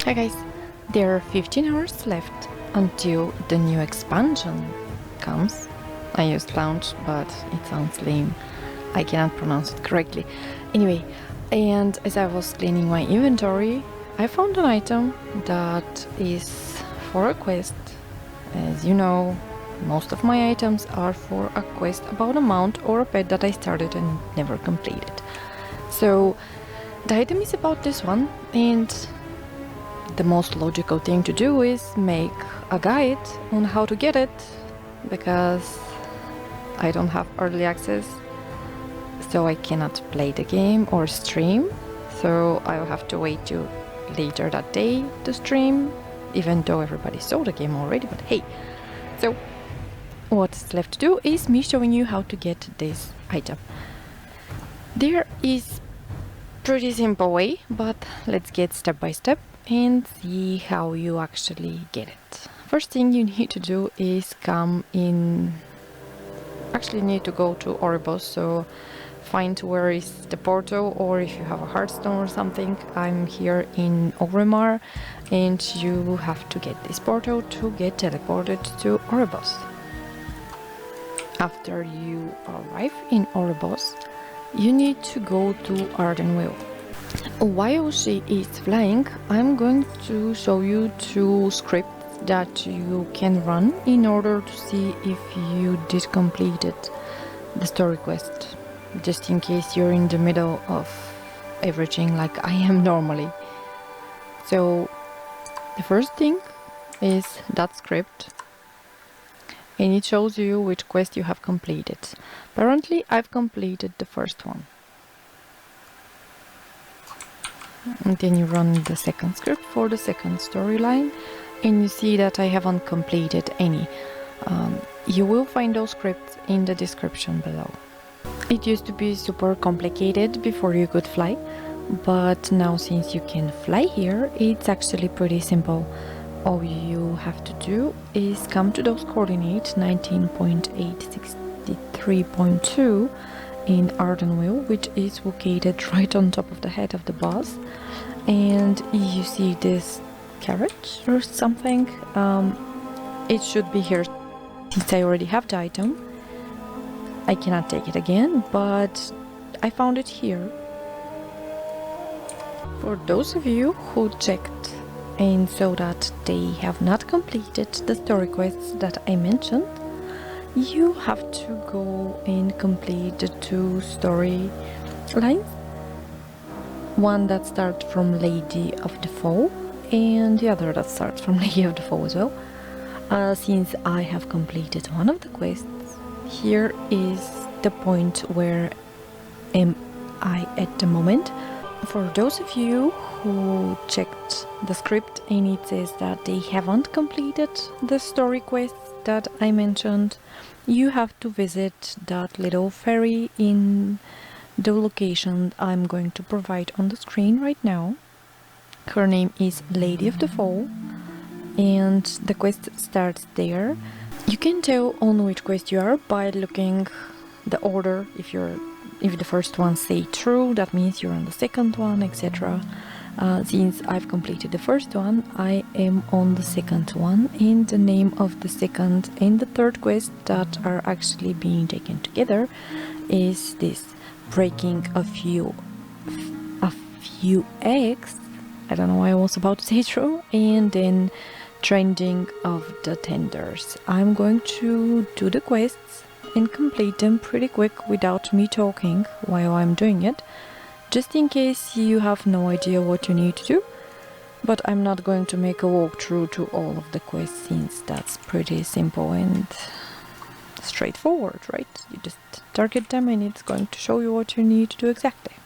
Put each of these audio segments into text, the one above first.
Hi guys, there are 15 hours left until the new expansion comes. I used launch, but it sounds lame. I cannot pronounce it correctly. Anyway, and as I was cleaning my inventory, I found an item that is for a quest. As you know, most of my items are for a quest about a mount or a pet that I started and never completed. So the item is about this one, and the most logical thing to do is make a guide on how to get it, because I don't have early access, so I cannot play the game or stream, so I'll have to wait till later that day to stream, even though everybody saw the game already, but hey. So what's left to do is me showing you how to get this item. There is pretty simple way, but let's get step by step and see how you actually get it. First thing you need to do is come in, actually need to go to Oribos, so find where is the portal, or if you have a Hearthstone or something. I'm here in Oremar, and you have to get this portal to get teleported to Oribos. After you arrive in Oribos, you need to go to Ardenweald. While she is flying, I'm going to show you two scripts that you can run in order to see if you did completed the story quest, just in case you're in the middle of everything like I am normally. So the first thing is that script, and it shows you which quest you have completed. Apparently I've completed the first one. And then you run the second script for the second storyline, and you see that I haven't completed any. You will find those scripts in the description below. It used to be super complicated before you could fly, but now since you can fly here, it's actually pretty simple. All you have to do is come to those coordinates 19.863.2 in Ardenweald, which is located right on top of the head of the boss, and you see this carriage or something. It should be here. Since I already have the item, I cannot take it again, but I found it here. For those of you who checked and saw that they have not completed the story quests that I mentioned, you have to go and complete the two story lines. One that starts from Lady of the Fall, and the other that starts from Lady of the Fall as well. Since I have completed one of the quests, here is the point where am I at the moment. For those of you who checked the script and it says that they haven't completed the story quests that I mentioned, you have to visit that little ferry in the location I'm going to provide on the screen right now. Her name is Lady of the Fall, and the quest starts there. You can tell on which quest you are by looking the order. If the first one say true, that means you're on the second one, etc. Since I've completed the first one, I am on the second one, and the name of the second and the third quest that are actually being taken together is this: breaking a few eggs. I don't know why I was about to say true, and then trending of the tenders. I'm going to do the quests and complete them pretty quick without me talking while I'm doing it, just in case you have no idea what you need to do. But I'm not going to make a walkthrough to all of the quests, since that's pretty simple and straightforward, right? You just target them and it's going to show you what you need to do exactly.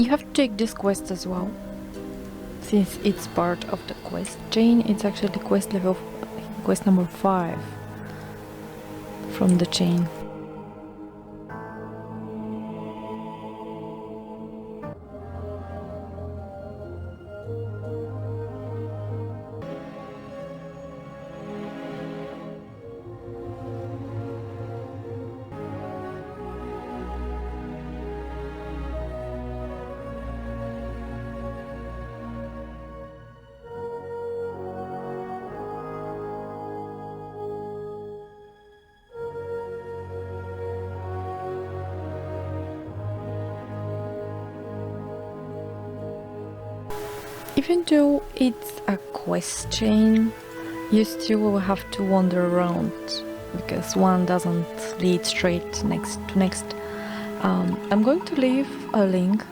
You have to take this quest as well. Since it's part of the quest chain, it's actually quest number 5 from the chain. Even though it's a quest chain, you still will have to wander around because one doesn't lead straight next to next. I'm going to leave a link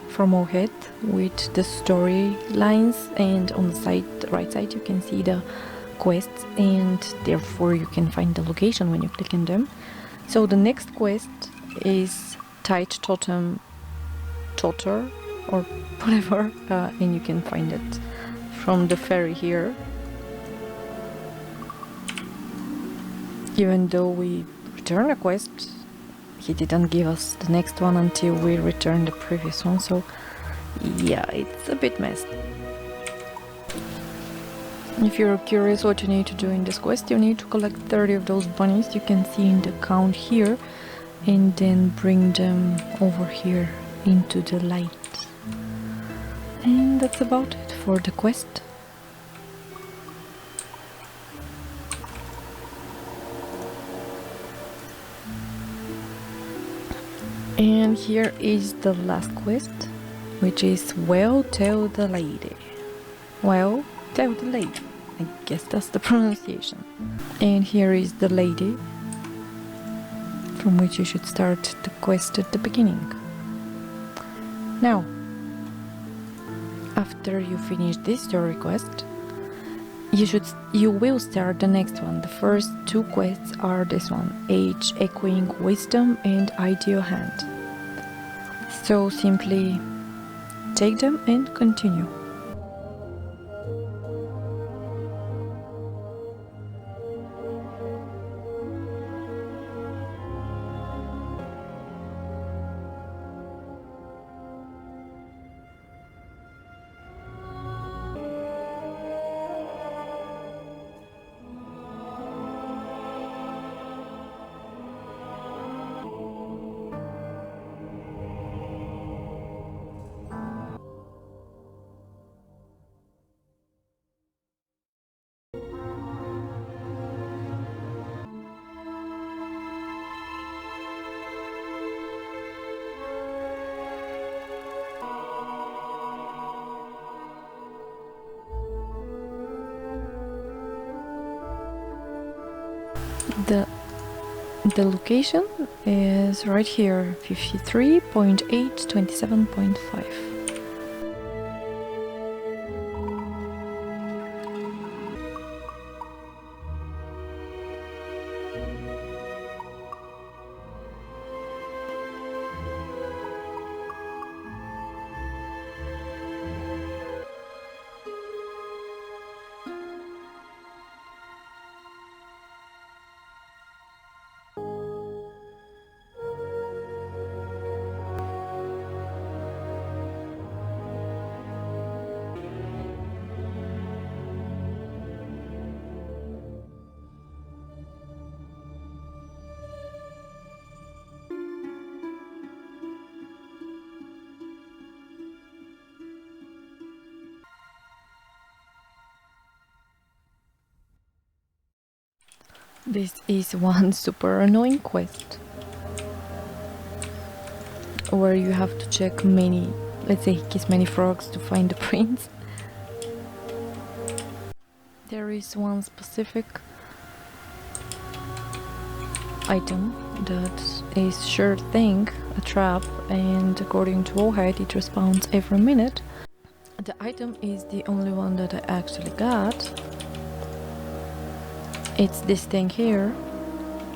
from Mohead with the storylines, and on the right side you can see the quests, and therefore you can find the location when you click on them. So the next quest is Tide Totem Totter or whatever, and you can find it from the ferry here. Even though we return a quest, he didn't give us the next one until we return the previous one, so yeah, it's a bit messed. If you're curious what you need to do in this quest, you need to collect 30 of those bunnies you can see in the count here, and then bring them over here into the light. And that's about it for the quest. And here is the last quest, which is Well, Tell the Lady. Well, tell the lady. I guess that's the pronunciation. And here is the lady from which you should start the quest at the beginning. Now, after you finish this story quest, you will start the next one. The first 2 quests are this one, Age Echoing Wisdom and Ideal Hand. So simply take them and continue. The location is right here, 53.827.5. This is one super annoying quest where you have to check many, let's say, kiss many frogs to find the prince. There is one specific item that is sure thing, a trap, and according to Woolhead it respawns every minute. The item is the only one that I actually got. It's this thing here,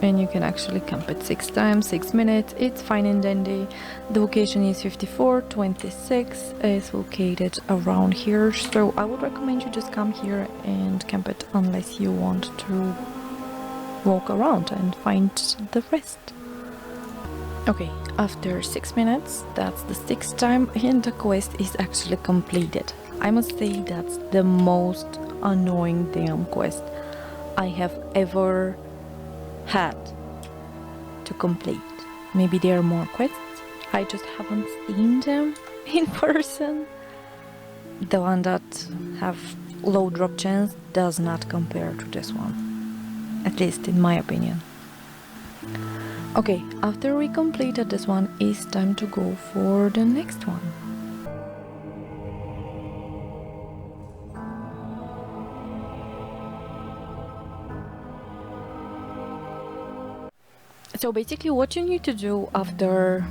and you can actually camp it 6 times, 6 minutes. It's fine and dandy. The location is 5426. It's located around here, so I would recommend you just come here and camp it unless you want to walk around and find the rest. Okay, after 6 minutes, that's the 6th time, and the quest is actually completed. I must say that's the most annoying damn quest I have ever had to complete. Maybe there are more quests, I just haven't seen them in person. The one that have low drop chance does not compare to this one, at least in my opinion. Okay, after we completed this one, it's time to go for the next one. So basically what you need to do after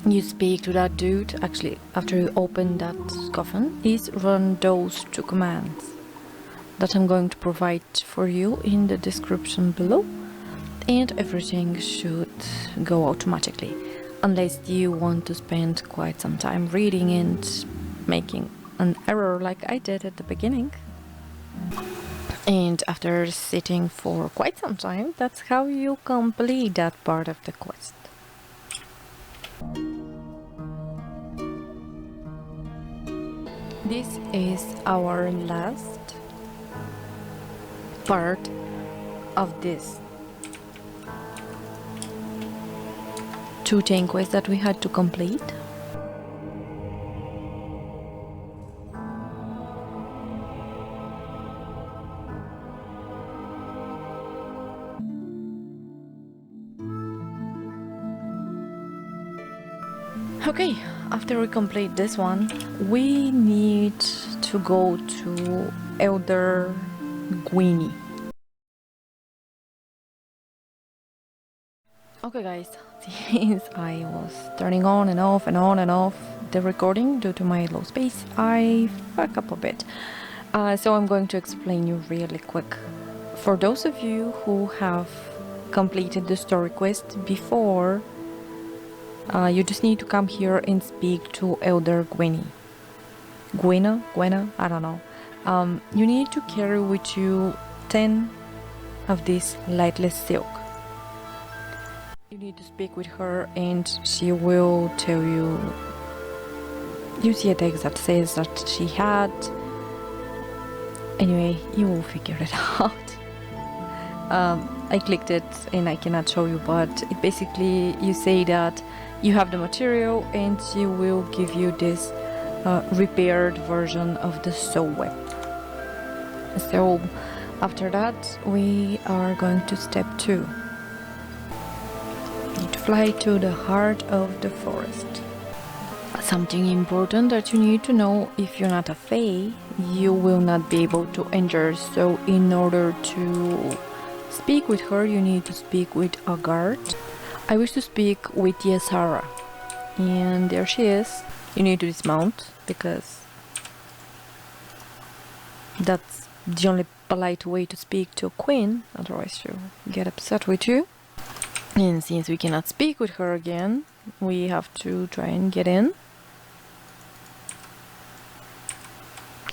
you speak to that dude, actually after you open that coffin, is run those 2 commands that I'm going to provide for you in the description below, and everything should go automatically, unless you want to spend quite some time reading and making an error like I did at the beginning. And after sitting for quite some time, that's how you complete that part of the quest. This is our last part of this 2 chain quests that we had to complete. Okay, after we complete this one, we need to go to Elder Gwynny. Okay guys, since I was turning on and off and on and off the recording due to my low space, I fuck up a bit. So I'm going to explain you really quick. For those of you who have completed the story quest before, you just need to come here and speak to Elder Gwynny. Gwenna, I don't know. You need to carry with you 10 of this lightless silk. You need to speak with her and she will tell you. You see a text that says that she had. Anyway, you will figure it out. I clicked it and I cannot show you, but it basically you say that you have the material and she will give you this repaired version of the Soulweb. So after that we are going to step 2. You need to fly to the heart of the forest. Something important that you need to know: if you're not a fae, you will not be able to enter. So in order to speak with her, you need to speak with a guard. I wish to speak with Yesara, and there she is. You need to dismount because that's the only polite way to speak to a queen, otherwise she'll get upset with you. And since we cannot speak with her again, we have to try and get in.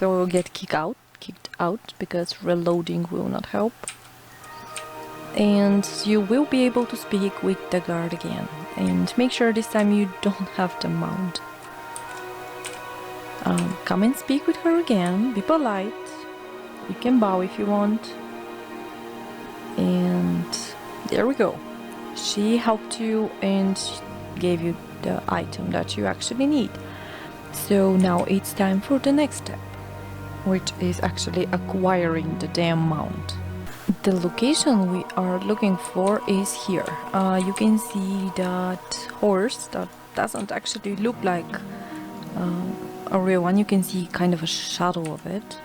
So we'll get kicked out because reloading will not help. And you will be able to speak with the guard again. And make sure this time you don't have the mount. Come and speak with her again, be polite. You can bow if you want. And there we go. She helped you and gave you the item that you actually need. So now it's time for the next step, which is actually acquiring the damn mount. The location we are looking for is here. You can see that horse that doesn't actually look like a real one. You can see kind of a shadow of it.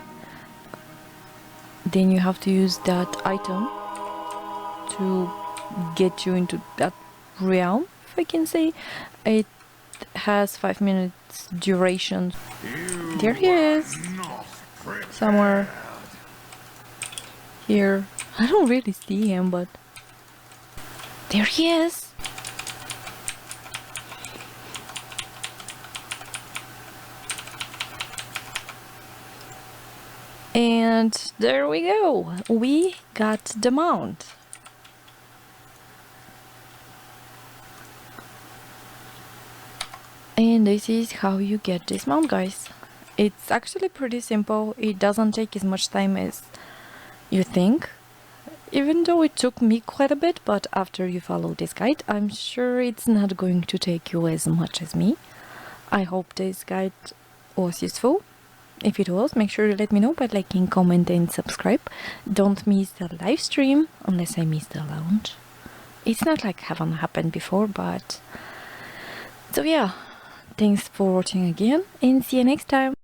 Then you have to use that item to get you into that realm, if I can say. It has 5 minutes duration. There he is, somewhere here. I don't really see him, but There he is! And there we go! We got the mount! And this is how you get this mount, guys. It's actually pretty simple. It doesn't take as much time as you think. Even though it took me quite a bit, but after you follow this guide, I'm sure it's not going to take you as much as me. I hope this guide was useful. If it was, make sure to let me know by liking, comment and subscribe. Don't miss the live stream, unless I miss the launch. It's not like haven't happened before, but... So yeah, thanks for watching again, and see you next time!